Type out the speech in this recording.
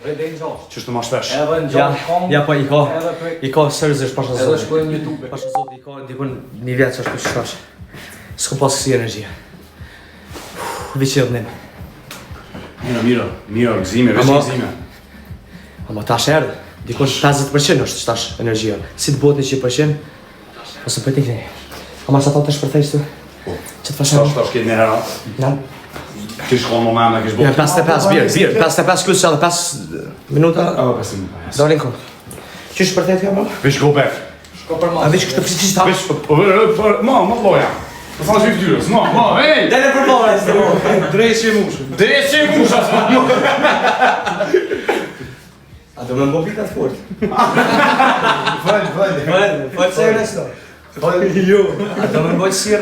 Qështë të ma shpesh? Edhe në gjatë kom. Ja, po i ka sërzësh pasha Edhe zotë. shkojnë në YouTube. Pasha zotë, i ka dikun një vjetë që është këtë shkash. S'kom pas kësi energjia. Viqilë njëm. Mira, gëzime, veç gëzime. Ama tash erdë, dikun 50% është tash energjia. Si të botë 100%, ose për t'ikni. Ama që ta të shpërthejsh të? Që të fashem? Tash këtë një hera. Janë? Ti shkon moment në kish Ja, bërë. 55, birë, 55 plus edhe 5 minuta. O, 5 minuta. Dalin kom. Që shpërthejt ka më? Veç kopek. Shko për A veç kështë të frisisht ta? Veç, ma loja. Po sa është fytyrës, ma, ej! Dele për bora, e Drejtë që mushë. Drejtë që mushë, A do me mbo pitat fort? Falë. Falë se e resto. Falë, jo. A do me mbojtë si